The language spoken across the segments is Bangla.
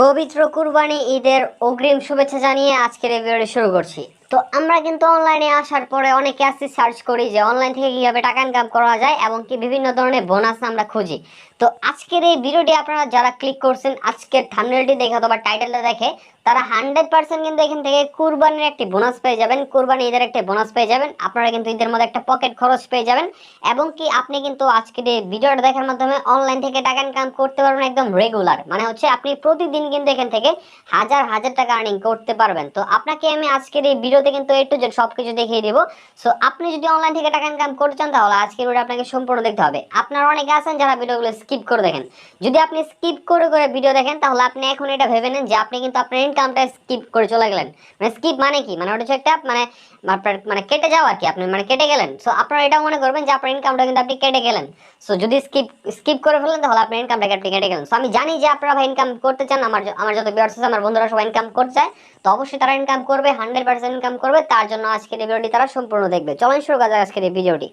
পবিত্র কুরবানি ঈদের অগ্রিম শুভেচ্ছা জানিয়ে আজকের এই ভিডিওটি শুরু করছি। তো আমরা কিন্তু অনলাইনে আসার পরে অনেকে আসছে সার্চ করি যে অনলাইন থেকে কিভাবে টাকা ইনকাম করা যায় এবং কি বিভিন্ন ধরনের বোনাস আমরা খুঁজি। তো আজকের এই ভিডিওটি আপনারা যারা ক্লিক করছেন আজকের থাম্বনেলটি দেখে অথবা টাইটেলটা দেখে তারা 100% কিন্তু এখান থেকে কুরবানির একটি বোনাস পেয়ে যাবেন, কুরবানি ঈদের একটা বোনাস পেয়ে যাবেন। আপনারা কিন্তু ঈদের মধ্যে একটা পকেট খরচ পেয়ে যাবেন এবং কি আপনি কিন্তু আজকের এই ভিডিওটা দেখার মাধ্যমে অনলাইন থেকে টাকা ইনকাম করতে পারবেন একদম রেগুলার। মানে হচ্ছে আপনি প্রতিদিন কিন্তু এখান থেকে হাজার হাজার টাকা আর্নিং করতে পারবেন। তো আপনাকে আমি আজকের এই ভিডিওতে কিন্তু A to Z সবকিছু দেখিয়ে দিব। সো আপনি যদি অনলাইন থেকে টাকা ইনকাম করতে চান তাহলে আজকের ভিডিও আপনাকে সম্পূর্ণ দেখতে হবে। আপনারা অনেকে আছেন যারা ভিডিওগুলো স্কিপ করে দেখেন। যদি আপনি স্কিপ করে ভিডিও দেখেন তাহলে আপনি এখন এটা ভেবে নেন যে আপনি কিন্তু আপনার ইনকামটা স্কিপ করে চলে গেলেন। মানে স্কিপ মানে কি, মানে ওটা হচ্ছে একটা আপনার কেটে যাওয়া আর কি, আপনি মানে কেটে গেলেন। সো আপনারা এটা মনে করবেন যে আপনার ইনকামটা কিন্তু আপনি কেটে গেলেন। সো যদি স্কিপ করে ফেলেন তাহলে আপনার ইনকামটাকে আপনি কেটে গেলেন। সো আমি জানি যে আপনারা ভাই ইনকাম করতে চান, আমার যত ভিউয়ার্স আছে আমার বন্ধুরা সবাই ইনকাম করতে চায়। তো অবশ্যই তারা ইনকাম করবে, 100% ইনকাম করবে। তার জন্য আজকের এই ভিডিওটি তারা সম্পূর্ণ দেখবে। চলেন শুরু করা যাক আজকের এই ভিডিওটি।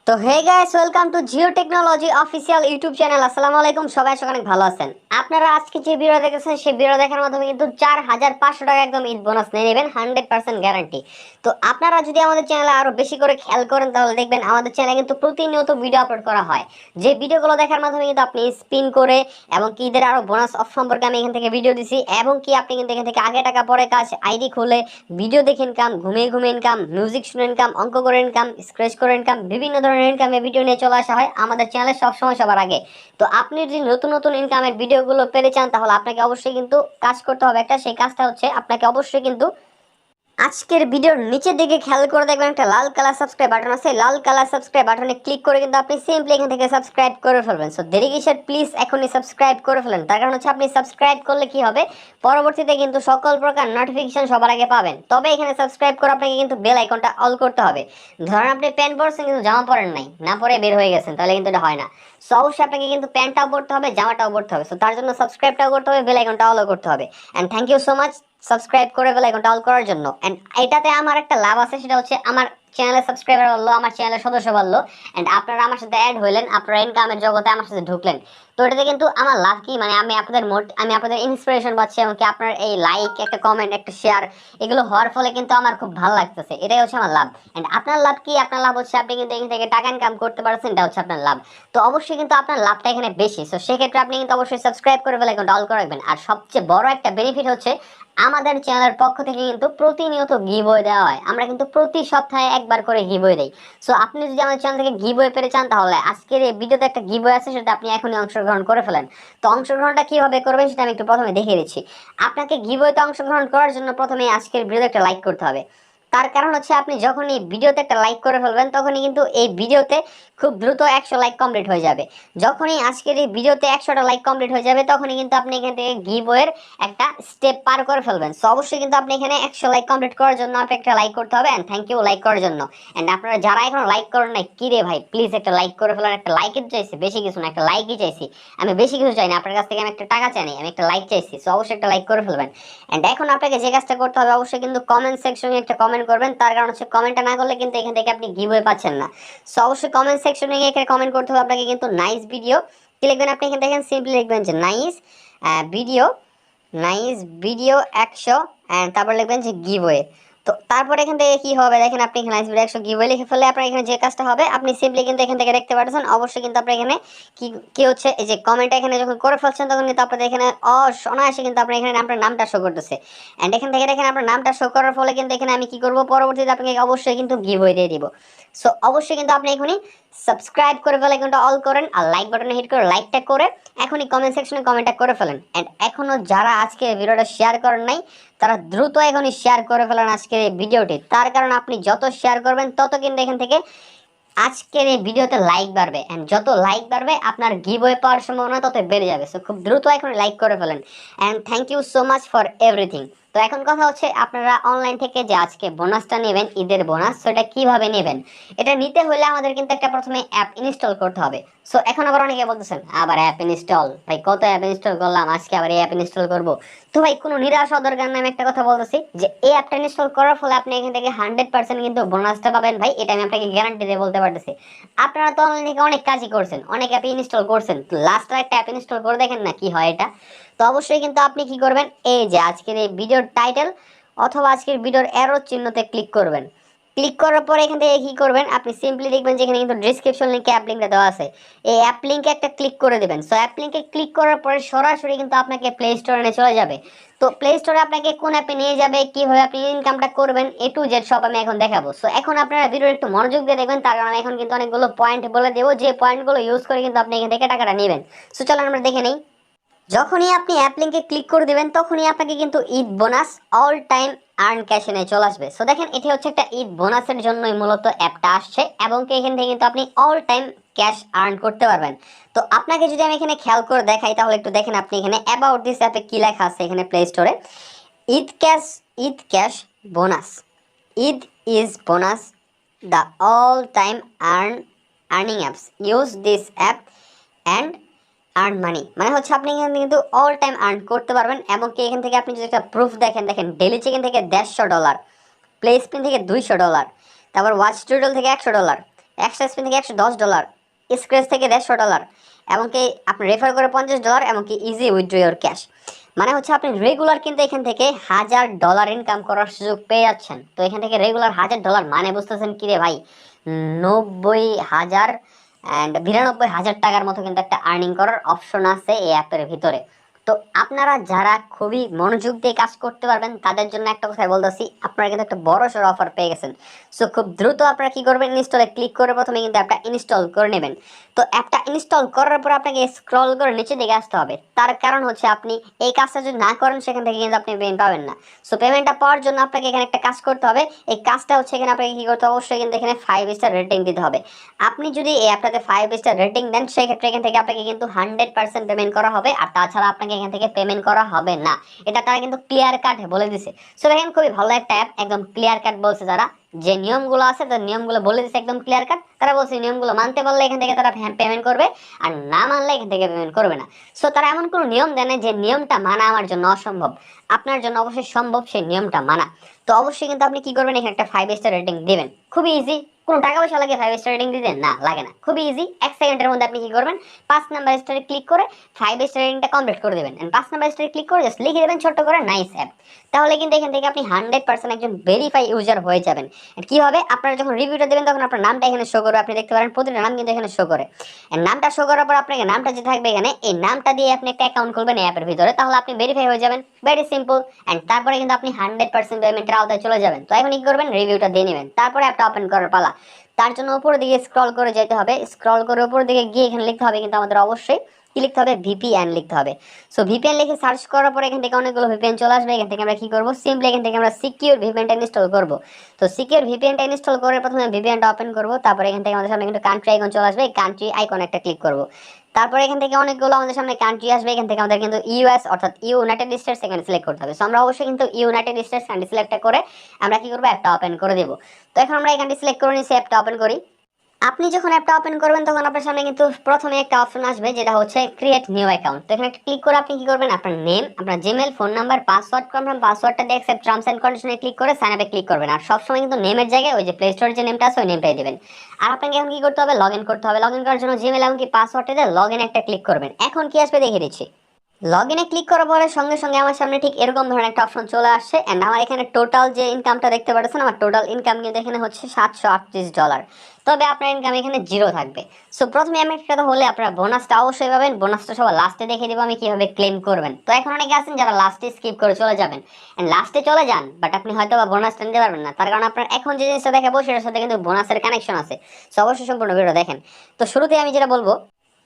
তো hey guys, welcome to Jio technology official YouTube channel. আসসালামু আলাইকুম, সবাই অনেক ভালো আছেন। আপনারা আজকে যে ভিডিও দেখেছেন সেই ভিডিও দেখার মাধ্যমে কিন্তু 4500 টাকা একদম ঈদ বোনাস নিয়ে নেবেন, 100% গ্যারান্টি। তো আপনারা যদি আমাদের চ্যানেলে আরো বেশি করে খেয়াল করেন তাহলে দেখবেন আমাদের চ্যানেলে কিন্তু প্রতিনিয়ত ভিডিও আপলোড করা হয়। যে ভিডিওগুলো দেখার মাধ্যমে কিন্তু আপনি স্পিন করে এবং কি ঈদের আরো বোনাস অফ সম্পর্কে আমি এখান থেকে ভিডিও দিছি এবং কি আপনি কিন্তু এখান থেকে আগে টাকা পরে কাজ আইডি খুলে ভিডিও দেখে ইনকাম, ঘুমিয়ে ঘুমিয়ে ইনকাম, মিউজিক শুনে ইনকাম, অঙ্ক করে ইনকাম, স্ক্র্যাচ করে ইনকাম, বিভিন্ন ধরনের ইনকামের ভিডিও নিয়ে চলে আসা হয় আমাদের চ্যানেলে সবসময় সবার আগে। তো আপনি যদি নতুন নতুন ইনকামের ভিডিওগুলো পেতে চান তাহলে আপনাকে অবশ্যই কিন্তু কাজ করতে হবে একটা। সেই কাজটা হচ্ছে আপনাকে অবশ্যই কিন্তু আজকের ভিডিওর নিচের দিকে খেয়াল করে দেখবেন একটা লাল কালার সাবস্ক্রাইব বাটন আছে। লাল কালার সাবস্ক্রাইব বাটনে ক্লিক করে কিন্তু আপনি সিম্পলি এখান থেকে সাবস্ক্রাইব করে ফেলবেন। সো দেরি কিসের, প্লিজ এখনই সাবস্ক্রাইব করে ফেলেন। তার কারণ হচ্ছে আপনি সাবস্ক্রাইব করলে কি হবে, পরবর্তীতে কিন্তু সকল প্রকার নোটিফিকেশন সবার আগে পাবেন। তবে এখানে সাবস্ক্রাইব করে আপনাকে কিন্তু বেল আইকনটা অল করতে হবে। ধরেন আপনি প্যান্ট পরছেন কিন্তু জামা পরেন নাই, না পরে বের হয়ে গেছেন, তাহলে কিন্তু এটা হয় না। সো অবশ্যই আপনাকে কিন্তু প্যান্টটাও পরতে হবে, জামাটাও পরতে হবে। সো তার জন্য সাবস্ক্রাইবটাও করতে হবে, বেল আইকনটা অলও করতে হবে। And thank you so much subscribe করে বেল আইকনটা অল করার জন্য। এন্ড এটাতে আমার একটা লাভ আছে, সেটা হচ্ছে আমার চ্যানেলের সাবস্ক্রাইবার বাড়লো, আমার চ্যানেলের সদস্য বাড়লো, এন্ড আপনারা আমার সাথে অ্যাড হইলেন, আপনারা ইনকামের জগতে আমার সাথে ঢুকলেন। তো এটাতে কিন্তু আমার লাভ কি, মানে আমি আপনাদের ইন্সপিরেশন পাচ্ছি এবং কি আপনার এই লাইক, একটা কমেন্ট, একটা শেয়ার, এগুলো হওয়ার ফলে কিন্তু আমার খুব ভালো লাগতেছে। এটাই হচ্ছে আমার লাভ। এন্ড আপনার লাভ কি, আপনার লাভ হচ্ছে আপনি কিন্তু এখান থেকে টাকা ইনকাম করতে পারছেন, এটা হচ্ছে আপনার লাভ। তো অবশ্যই কিন্তু আপনার লাভটা এখানে বেশি। তো সেক্ষেত্রে আপনি কিন্তু অবশ্যই সাবস্ক্রাইব করে বেল আইকনটা অল করে রাখবেন। আর সবচেয়ে বড় একটা বেনিফিট হচ্ছে আমাদের চ্যানেলের পক্ষ থেকে কিন্তু প্রতিনিয়ত গিভওয়ে দেওয়া হয়। আমরা কিন্তু প্রতি সপ্তাহে একবার করে গিভওয়ে দেই। সো আপনি যদি আমাদের চ্যানেল থেকে গিভওয়ে পেতে চান তাহলে আজকের এই ভিডিওতে একটা গিভওয়ে আছে, সেটা আপনি এখনই অংশগ্রহণ করে ফেলেন। তো অংশগ্রহণটা কিভাবে করবেন সেটা আমি একটু প্রথমে দেখিয়ে দিচ্ছি। আপনাকে গিভওয়েতে অংশগ্রহণ করার জন্য প্রথমে আজকের ভিডিওতে একটা লাইক করতে হবে। তার কারণ হচ্ছে আপনি যখন এই ভিডিওতে একটা লাইক করে ফেলবেন তখনই কিন্তু এই ভিডিওতে খুব দ্রুত 100 লাইক কমপ্লিট হয়ে যাবে। যখনই আজকের এই ভিডিওতে 100টা লাইক কমপ্লিট হয়ে যাবে তখনই কিন্তু আপনি এখান থেকে গিভওয়ের একটা স্টেপ পার করে ফেলবেন। সো অবশ্যই কিন্তু আপনি এখানে 100 লাইক কমপ্লিট করার জন্য আপনি একটা লাইক করতে হবে। এন্ড থ্যাংক ইউ লাইক করার জন্য। এন্ড আপনারা যারা এখন লাইক করেন নাই, কি রে ভাই, প্লিজ একটা লাইক করে ফেলেন। একটা লাইকই চাইছি, বেশি কিছু না, একটা লাইকই চাইছি। আমি বেশি কিছু চাই না আপনার কাছ থেকে, আমি একটা টাকা চাই না, আমি একটা লাইক চাইছি। সো অবশ্যই একটা লাইক করে ফেলবেন। এন্ড এখন আপনাকে যে কাজটা করতে হবে, অবশ্যই কিন্তু কমেন্ট সেকশনে একটা কমেন্ট করবেন। তার কারণ হচ্ছে কমেন্টটা না করলে কিন্তু এখান থেকে আপনি গিভওয়ে পাচ্ছেন না। সো অবশ্যই কমেন্ট সেকশনে গিয়ে একটা কমেন্ট করতে হবে আপনাকে কিন্তু নাইস ভিডিও কি লিখবেন, আপনি এখানে দেখেন সিম্পলি লিখবেন যে ভিডিও নাইস ভিডিও 100 এন্ড তারপর লিখবেন যে গিভওয়ে। তো তারপর এখান থেকে কি হবে দেখেন, আপনি এখানে নাইস ভিডিও 100 গিভওয়ে লিখে ফেলে আপনার এখানে যে কাজটা হবে, আপনি সিম্পলি কিন্তু এখান থেকে দেখতে পাচ্ছেন। অবশ্যই কিন্তু আপনি এখানে কি কি হচ্ছে, এই যে কমেন্টটা এখানে যখন করে ফেলছেন তখন কিন্তু আপনাদের এখানে অনায়াসে কিন্তু আপনার এখানে আপনার নামটা শো করতেছে। এন্ড এখান থেকে দেখেন আপনার নামটা শো করার ফলে কিন্তু এখানে আমি কি করব, পরবর্তীতে আপনাকে অবশ্যই কিন্তু গিভওয়ে দিয়ে দিব। সো অবশ্যই কিন্তু আপনি এখনই সাবস্ক্রাইব করে বেল আইকনটা অল করেন আর লাইক বাটনে হিট করে লাইকটা করে এখনই কমেন্ট সেকশনে কমেন্টটা করে ফেলেন। এন্ড এখনো যারা আজকে ভিডিওটা শেয়ার করেন নাই তারা দ্রুত এখনই শেয়ার করে ফেলেন আজকের এই ভিডিওটি। তার কারণ আপনি যত শেয়ার করবেন তত কিন্তু এখান থেকে আজকের এই ভিডিওতে লাইক বাড়বে। এন্ড যত লাইক বাড়বে আপনার গিভওয়ে পাওয়ার সম্ভাবনা তত বেড়ে যাবে। সো খুব দ্রুত এখন লাইক করে ফেলেন। And thank you so much for everything. তো এখন কথা হচ্ছে আপনারা অনলাইন থেকে যে আজকে বোনাসটা নেবেন, ঈদের বোনাস, সেটা কিভাবে নেবেন। এটা নিতে হলে আমাদের কিন্তু একটা প্রথমে অ্যাপ ইনস্টল করতে হবে। সো এখন আবার অনেকে বলতেছেন আবার অ্যাপ ইনস্টল, ভাই কত অ্যাপ ইনস্টল করলাম, আজকে আবার এই অ্যাপ ইনস্টল করবো। তো ভাই কোনো নিরাশ হওয়ার দরকার নাই। আমি একটা কথা বলতেছি যে এই অ্যাপটা ইনস্টল করার ফলে আপনি এখান থেকে 100% কিন্তু বোনাসটা পাবেন ভাই, এটা আমি আপনাকে গ্যারান্টি দিয়ে বলতে পারতেছি। আপনারা তো অনলাইন থেকে অনেক কাজই করছেন, অনেক অ্যাপ ইনস্টল করছেন, লাস্ট একটা অ্যাপ ইনস্টল করে দেখেন না কি হয় এটা। তো অবশ্যই কিন্তু আপনি কি করবেন, এই যে আজকের এই ভিডিওর টাইটেল অথবা আজকের ভিডিওর অ্যারো চিহ্নতে ক্লিক করবেন। ক্লিক করার পরে এখান থেকে কি করবেন, আপনি সিম্পলি দেখবেন যে এখানে কিন্তু ডেসক্রিপশন লিংকে অ্যাপ লিঙ্কটা দেওয়া আছে, এই অ্যাপ লিঙ্কে একটা ক্লিক করে দেবেন। সো অ্যাপ লিঙ্কে ক্লিক করার পরে সরাসরি কিন্তু আপনাকে প্লে স্টোরে নিয়ে চলে যাবে। তো প্লে স্টোরে আপনাকে কোন অ্যাপে নিয়ে যাবে, কিভাবে আপনি ইনকামটা করবেন, এ টু জেড সব আমি এখন দেখাবো। সো এখন আপনারা ভিডিওর একটু মনোযোগ দিয়ে দেখবেন, তার কারণ এখন কিন্তু অনেকগুলো পয়েন্ট বলে দেবো, যে পয়েন্টগুলো ইউজ করে কিন্তু আপনি এখান থেকে টাকাটা নেবেন। সো চলুন আমরা দেখে নেই। যখনই আপনি অ্যাপ লিঙ্কে ক্লিক করে দেবেন তখনই আপনাকে কিন্তু Eid bonus all time earn ক্যাশে নিয়ে চলে আসবে। সো দেখেন এটা হচ্ছে একটা ঈদ বোনাসের জন্যই মূলত অ্যাপটা আসছে, এবং এখান থেকে কিন্তু আপনি অল টাইম ক্যাশ আর্ন করতে পারবেন। তো আপনাকে যদি আমি এখানে খেয়াল করে দেখাই তাহলে একটু দেখেন, আপনি এখানে অ্যাবাউট দিস অ্যাপে কি লেখা আছে এখানে প্লে স্টোরে, Eid cash bonus, Eid is bonus the all time earning apps use this app and earn money. মানে হচ্ছে আপনি এখান থেকে কিন্তু অল টাইম আর্ন করতে পারবেন, এবং কি এখান থেকে আপনি যদি একটা প্রুফ দেখেন, দেখেন ডেলি চিকেন থেকে $150, প্লে স্পিন থেকে $200, তারপর ওয়াচ টুডল থেকে $100, এক্সট্রা স্পিন থেকে $110, স্ক্র্যাচ থেকে $150, এবং কি আপনি রেফার করে $50, এবং কি ইজি উইথড্র ইউর ক্যাশ। মানে হচ্ছে আপনি রেগুলার কিন্তু এখান থেকে $1000 ইনকাম করার সুযোগ পেয়ে যাচ্ছেন। তো এখান থেকে রেগুলার $1000 মানে বুঝতেছেন কি রে ভাই, 90,000 অ্যান্ড 92,000 টাকার মতো কিন্তু একটা আর্নিং করার অপশন আছে এই অ্যাপের ভিতরে। তো আপনারা যারা খুবই মনোযোগ দিয়ে কাজ করতে পারবেন তাদের জন্য একটা কথাই বলতেছি, আপনারা কিন্তু একটা বড় সড় অফার পেয়ে গেছেন। সো খুব দ্রুত আপনারা কি করবেন, ইনস্টলে ক্লিক করে প্রথমে কিন্তু অ্যাপটা ইনস্টল করে নেবেন। তো অ্যাপটা ইনস্টল করার পর আপনাকে স্ক্রল করে নিচে দিকে আসতে হবে, তার কারণ হচ্ছে আপনি এই কাজটা যদি না করেন সেখান থেকে কিন্তু আপনি পেমেন্ট পাবেন না। সো পেমেন্টটা পাওয়ার জন্য আপনাকে এখানে একটা কাজ করতে হবে। এই কাজটা হচ্ছে এখানে আপনাকে কি করতে হবে, অবশ্যই কিন্তু এখানে 5 স্টার রেটিং দিতে হবে। আপনি যদি এই অ্যাপটাতে 5 স্টার রেটিং দেন সেক্ষেত্রে এখান থেকে আপনাকে কিন্তু 100% পেমেন্ট করা হবে, আর তাছাড়া আপনাকে এখান থেকে পেমেন্ট করা হবে না। এটা তারা কিন্তু ক্লিয়ার কাট বলে দিছে। সো দেখেন খুবই ভালো একটা অ্যাপ, একদম ক্লিয়ার কাট বলছে, যারা যে নিয়মগুলো আছে তার নিয়মগুলো বলে দিচ্ছে একদম ক্লিয়ার কাট। তারা বলছে নিয়মগুলো মানতে পারলে এখান থেকে তারা পেমেন্ট করবে, আর না মানলে এখান থেকে পেমেন্ট করবে না। সো তারা এমন কোনো নিয়ম দেয় না যে নিয়মটা মানা আমার জন্য অসম্ভব, আপনার জন্য অবশ্যই সম্ভব সেই নিয়মটা মানা। তো অবশ্যই কিন্তু আপনি কি করবেন, এখানে একটা 5 স্টার রেটিং দিবেন, খুবই ইজি। কোনো টাকা পয়সা লাগে 5 স্টার রেটিং দিতে? না, লাগে না, খুবই ইজি। 1 সেকেন্ডের মধ্যে আপনি কি করবেন, 5 নাম্বার স্টারে ক্লিক করে 5 স্টার রেটিংটা কমপ্লিট করে দেবেন, এন্ড 5 নাম্বার স্টারে ক্লিক করে জাস্ট লিখে দেবেন ছোট্ট করে নাইস অ্যাপ। তাহলে কিন্তু এখান থেকে আপনি 100% একজন ভেরিফাই ইউজার হয়ে যাবেন। কি হবে, আপনারা যখন রিভিউটা দেবেন তখন আপনার নামটা এখানে শো করবে, আপনি দেখতে পারেন প্রতিটা নাম কিন্তু এখানে শো করে। এন্ড নামটা শো করার পর আপনাকে নামটা যে থাকবে এখানে, এই নামটা দিয়ে আপনি একটা অ্যাকাউন্ট খুলবেন এই অ্যাপের ভিতরে, তাহলে আপনি ভেরিফাই হয়ে যাবেন। Very simple. এন্ড তারপরে কিন্তু আপনি 100% পেমেন্টের আওতায় চলে যাবেন। তো এখন কি করবেন, রিভিউটা দিয়ে নেবেন, তারপরে অ্যাপটা ওপেন করার পালা। তার জন্য উপরের দিকে স্ক্রল করে যেতে হবে, স্ক্রল করে উপরের দিকে গিয়ে এখানে লিখতে হবে কিন্তু আমাদের অবশ্যই কি লিখতে হবে, ভিপিএন লিখতে হবে। সো ভিপিএন লিখে সার্চ করার পরে এখান থেকে অনেকগুলো ভিপিএন চলে আসবে। এখান থেকে আমরা কি করব, সিম্পলি এখান থেকে আমরা সিকিউর ভিপিএনটা ইনস্টল করব। তো সিকিউর ভিপিএনটা ইনস্টল করে প্রথমে ভিপিএনটা ওপেন করব, তারপরে এখান থেকে আমাদের সামনে কিন্তু কান্ট্রি আইকন চলে আসবে, এই কান্ট্রি আইকন একটা ক্লিক করব। তারপরে এখান থেকে অনেকগুলো আমাদের সামনে কান্ট্রি আসবে, এখান থেকে আমাদের কিন্তু ইউএস অর্থাৎ ইউনাইটেড স্টেটস এখানে সিলেক্ট করতে হবে। সো আমরা অবশ্যই কিন্তু ইউনাইটেড স্টেটস কান্ট্রি সিলেক্ট করে আমরা কি করব, অ্যাপটা ওপেন করে দেব। তো এখন আমরা এই কান্ট্রি সিলেক্ট করে নিয়েছি, অ্যাপটা ওপেন করি। আপনি যখন অ্যাপটা ওপেন করবেন তখন আপনার সামনে কিন্তু প্রথমে একটা অপশন আসবে যেটা হচ্ছে ক্রিয়েট নিউ অ্যাকাউন্ট। তো এখানে একটা ক্লিক করে আপনি কি করবেন, আপনার নেম, আপনার Gmail, phone number, password confirm, পাসওয়ার্ডটা দিয়ে অ্যাকসেপ্ট টার্মস এন্ড কন্ডিশনে ক্লিক করে সাইন আপে ক্লিক করবেন। আর সবসময় কিন্তু নেমের জায়গায় ওই যে প্লে স্টোরের যে নেমটা আছে ওই নেমটাই দিবেন। আর আপনাকে এখন কি করতে হবে, লগ ইন করতে হবে। লগ ইন করার জন্য জিমেল এমনকি পাসওয়ার্ডটা দিয়ে লগ ইন একটা ক্লিক করবেন। এখন কি আসবে দেখিয়ে দিচ্ছি। লগ ইনে ক্লিক করার পরে সঙ্গে সঙ্গে আমার সামনে ঠিক এরকম ধরনের একটা অপশন চলে আসছে, এন্ড আমার এখানে টোটাল যে ইনকামটা দেখতে পাচ্ছেন, আমার টোটাল ইনকাম কিন্তু এখানে হচ্ছে $738। তবে আপনার ইনকাম এখানে জিরো থাকবে। সো প্রথমে আমি একটা কথা বলে, আপনারা বোনাসটা অবশ্যই পাবেন। বোনাসটা সবার লাস্টে দেখে দেবো আমি কিভাবে ক্লেম করবেন। তো এখন অনেকে আছেন যারা লাস্টে স্কিপ করে চলে যাবেন, এন্ড লাস্টে চলে যান, বাট আপনি হয়তো বা বোনাসটা নিতে পারবেন না, তার কারণ আপনার এখন যে জিনিসটা দেখাবো সেটার সাথে কিন্তু বোনাসের কানেকশন আছে। সো অবশ্যই সম্পূর্ণ ভিডিও দেখেন। তো শুরুতে আমি যেটা বলবো,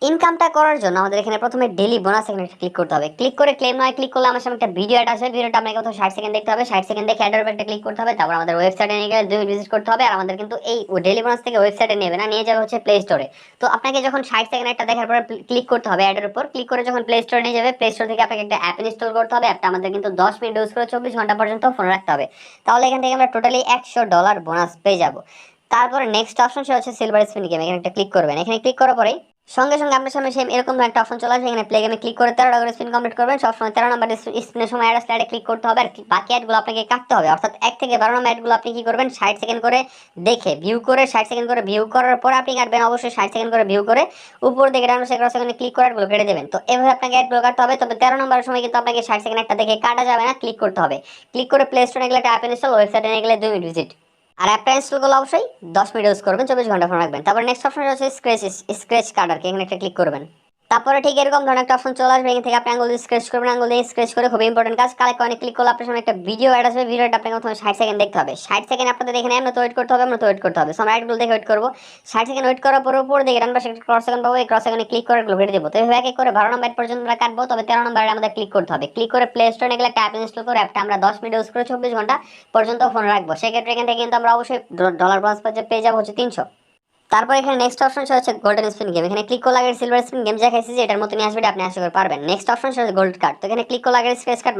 ইনকামটা করার জন্য আমাদের এখানে প্রথমে ডেইলি বোনাস এখানে ক্লিক করতে হবে। ক্লিক করে ক্লেম নয় ক্লিক করলে আমার সামনে একটা ভিডিও অ্যাড আসবে। ভিডিওটা আপনাকে কোথাও 60 সেকেন্ড দেখতে হবে। 60 সেকেন্ড দেখে অ্যাডের উপর একটা ক্লিক করতে হবে, তারপর আমাদের ওয়েবসাইটে নিয়ে গেলে 2 মিনিট ভিজিট করতে হবে। আর আমাদের কিন্তু এই ডেইলি বোনাস থেকে ওয়েবসাইটে নেবে না, নিয়ে যাবে হচ্ছে প্লে স্টোরে। তো আপনাকে যখন 60 সেকেন্ড একটা দেখার পর ক্লিক করতে হবে অ্যাডের উপর, ক্লিক করে যখন প্লে স্টোরে নিয়ে যাবে, প্লে স্টোর থেকে আপনাকে একটা অ্যাপ ইনস্টল করতে হবে। অ্যাপটা আমাদের কিন্তু 10 মিনিট ইউজ করে 24 ঘন্টা পর্যন্ত ফোন রাখতে হবে। তাহলে এখান থেকে আমরা টোটালি $100 বোনাস পেয়ে যাব। তারপরে নেক্সট অপশন সেটা হচ্ছে সিলভার স্পিন গেম, এখানে একটা ক্লিক করবেন। এখানে ক্লিক করার পরে সঙ্গে সঙ্গে আপনার সামনে সেম এরকম একটা অপশন চলে আসবে, এখানে প্লে গেমে ক্লিক করে 13টা করে স্পিন কমপ্লিট করবেন। সবসময় 13 নম্বর স্পিনের সময় অ্যাড স্লাইডে ক্লিক করতে হবে, আর বাকি অ্যাডগুলো আপনাকে কাটতে হবে। অর্থাৎ 1 থেকে 12 নম্বর অ্যাডগুলো আপনি কি করবেন, 60 সেকেন্ড করে দেখে ভিউ করে 60 সেকেন্ড করে ভিউ করার পর আপনি কাটবেন অবশ্যই 60 সেকেন্ড করে ভিউ করে উপর দিকে ডান সাইড সেকেন্ডে ক্লিক করে অ্যাডগুলো কেটে দেবেন। তো এভাবে আপনাকে অ্যাডগুলো কাটতে হবে। তবে 13 নম্বরের সময় কিন্তু আপনাকে 60 সেকেন্ড একটা দেখে কাটা যাবে না, ক্লিক করতে হবে। ক্লিক করে প্লে স্টোরে গেলে একটা অ্যাপ ইনস্টল, ওয়েবসাইটে গেলে 2 মিনিট ভিজিট। আর অ্যাপটা ইনস্টল করলে অবশ্যই 10 মিনিট ইউজ করবেন, 24 ঘন্টা ফোন রাখবেন। তারপর নেক্সট অপশন হচ্ছে স্ক্র্যাচ কার্ডার, এখানে একটা ক্লিক করবেন। তারপরে ঠিক এরকম ধরনের একটা অপশন চলে আসবে, এখান থেকে আপনি আঙ্গুল দিয়ে স্ক্র্যাচ করবেন, আঙ্গুল দিয়ে স্ক্র্যাচ করে খুব ইম্পর্টেন্ট কাজ, কালেক্ট কয়েনে ক্লিক করলে আপনার সামনে একটা ভিডিও অ্যাড আসবে। ভিডিওটা আপনাকে প্রথমে 60 সেকেন্ড দেখতে হবে। 60 সেকেন্ড আপনাদের এখানে এমন ওয়েট করতে হবে, আমরা তো ওয়েট করতে হবে। সো আমরা অ্যাডগুলো দেখে ওয়েট করবো। 60 সেকেন্ড ওয়েট করার পর উপর দিকে ডান পাশে একটা ক্রস সেকেন্ড পাবো, এই ক্রস সেকেন্ডে ক্লিক করে এগুলো কেটে দেবো। তো এইভাবে এক এক করে 12 নম্বর পর্যন্ত আমরা কাটবো। তবে 13 নম্বরে আমাদের ক্লিক করতে হবে। ক্লিক করে প্লে স্টোরে গেলে একটা অ্যাপ ইনস্টল করে অ্যাপটা আমরা 10 মিনিট ইউজ করে 24 ঘন্টা পর্যন্ত ফোন রাখবো। সেক্ষেত্রে এখান থেকে কিন্তু আমরা অবশ্যই ডলার বোনাস পেয়ে যাবো হচ্ছে 300। তারপর এখানে নেক্সট অপশন হচ্ছে গোল্ডেন স্পিন গেম, এখানে ক্লিক করলে আগে সিলভার স্পিন গেম যা খাইছি যে এটার মতো নিয়ে আসবে, আপনি আশা করে পারবেন। নেক্সট অপশন হচ্ছে গোল্ড কার্ড, তো এখানে ক্লিক করলে আগে স্ক্র্যাচ কার্ড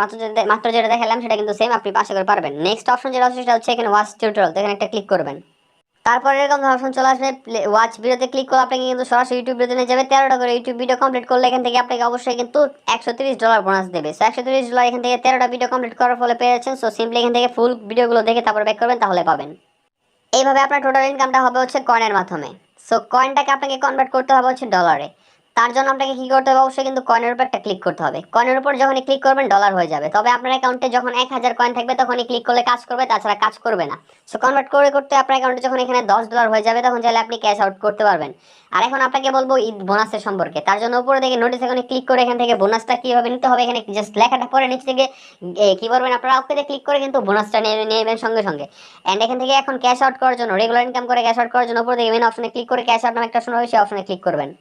মাত্র যেটা দেখালাম সেটা কিন্তু সেম, আপনি আশা করে পারবেন। নেক্সট অপশন যেটা হচ্ছে সেটা হচ্ছে এখানে ওয়াচ টিউটোরিয়াল, তো এখানে একটা ক্লিক করবেন। তারপর এরকম অপশন চলে আসবে, ওয়াচ ভিডিওতে ক্লিক করলে আপনাকে কিন্তু সরাসরি ইউটিউব ভিডিওতে নিয়ে যাবে। 13টা করে ইউটিউব ভিডিও কমপ্লিট করলে এখান থেকে আপনাকে অবশ্যই কিন্তু $130 বোনাস দেবে। সো $130 এখান থেকে 13টা ভিডিও কমপ্লিট করার ফলে পেয়ে যাচ্ছেন। সো সিম্পলি এখান থেকে ফুল ভিডিওগুলো দেখে তারপর ব্যাক করবেন, তাহলে পাবেন। এইভাবে আপনার টোটাল ইনকামটা হবে হচ্ছে কয়েনের মাধ্যমে। সো কয়েনটাকে আপনাকে কনভার্ট করতে হবে হচ্ছে ডলারে। তার জন্য আপনাকে কি করতে হবে, অবশ্যই কিন্তু কয়েনের উপর একটা ক্লিক করতে হবে। কয়েনের উপর যখনই ক্লিক করবেন ডলার হয়ে যাবে। তবে আপনার অ্যাকাউন্টে যখন 1000 কয়েন থাকবে তখনই ক্লিক করলে কাজ করবে, তাছাড়া কাজ করবে না। সো কনভার্ট করে করতে আপনার অ্যাকাউন্টে যখন এখানে $10 হয়ে যাবে তখন চাইলে আপনি ক্যাশ আউট করতে পারবেন। আর এখন আপনাকে বলবো ঈদ বোনাসের সম্পর্কে। তার জন্য উপরে থেকে নোটিস এখানে ক্লিক করে এখান থেকে বোনাসটা কিভাবে নিতে হবে এখানে জাস্ট লেখাটা পরে নিচে থেকে কি করবেন, আপনারা ওকে ক্লিক করে কিন্তু বোনাসটা নিয়ে নেবেন সঙ্গে সঙ্গে। এন্ড এখান থেকে এখন ক্যাশ আউট করার জন্য, রেগুলার ইনকাম করে ক্যাশ আউট করার জন্য উপর থেকে মেন অপশনে ক্লিক করে ক্যাশ আউট নামে একটা অপশন হবে, সেই অপশনে ক্লিক করবেন।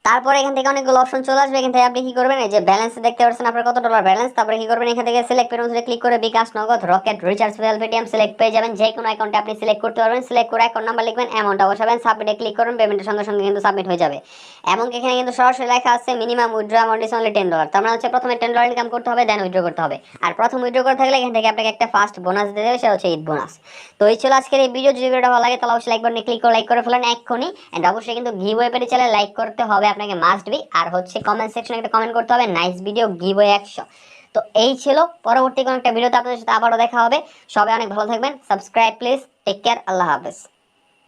তারপরে এখান থেকে অনেকগুলো অপশন চলে আসবে, এখান থেকে আপনি কি করবেন, এই যে ব্যালেন্স দেখতে পাচ্ছেন আপনার কত ডলার ব্যালেন্স। তারপরে কি করবেন, এখান থেকে সিলেক্ট পেমেন্টে ক্লিক করে বিকাশ, নগদ, রকেট, রিচার্জ, পেটিএম সিলেক্ট পেয়ে যাবেন। যে কোনো অ্যাকাউন্টে আপনি সিলেক্ট করতে পারবেন। সিলেক্ট করে অ্যাকাউন্ট নাম্বার লিখবেন, অ্যামাউন্টটা বসাবেন, সাবমিটে ক্লিক করবেন, পেমেন্টের সঙ্গে সঙ্গে কিন্তু সাবমিট হয়ে যাবে। এবং এখানে কিন্তু সরাসরি লেখা আছে minimum withdraw amount is only $10। তার মানে হচ্ছে প্রথমে $10 ইনকাম করতে হবে, দেন উইথড্র করতে হবে। আর প্রথম উইথড্র করে থাকলে এখান থেকে আপনাকে একটা ফার্স্ট বোনাস দিয়ে দেবে, সেটা হচ্ছে ঈদ বোনাস। তো এই ছিল আজকের এই ভিডিও। যদি ভিডিওটা ভালো লাগে তাহলে অবশ্যই লাইক বাটনে ক্লিক করে লাইক করে ফেলেন এক্ষুনি। এন্ড অবশ্যই কিন্তু গিভওয়ে পেতে চাইলে লাইক করতে হবে আপনাকে, মাস্ট বি। আর হচ্ছে কমেন্ট সেকশনে একটা কমেন্ট করতে হবে নাইস ভিডিও গিভওয়ে 100। তো এই ছিল, পরবর্তী কোনো একটা ভিডিওতে আপনাদের সাথে আবারও দেখা হবে। সবাই অনেক ভালো থাকবেন, সাবস্ক্রাইব প্লিজ, টেক কেয়ার, আল্লাহ হাফেজ।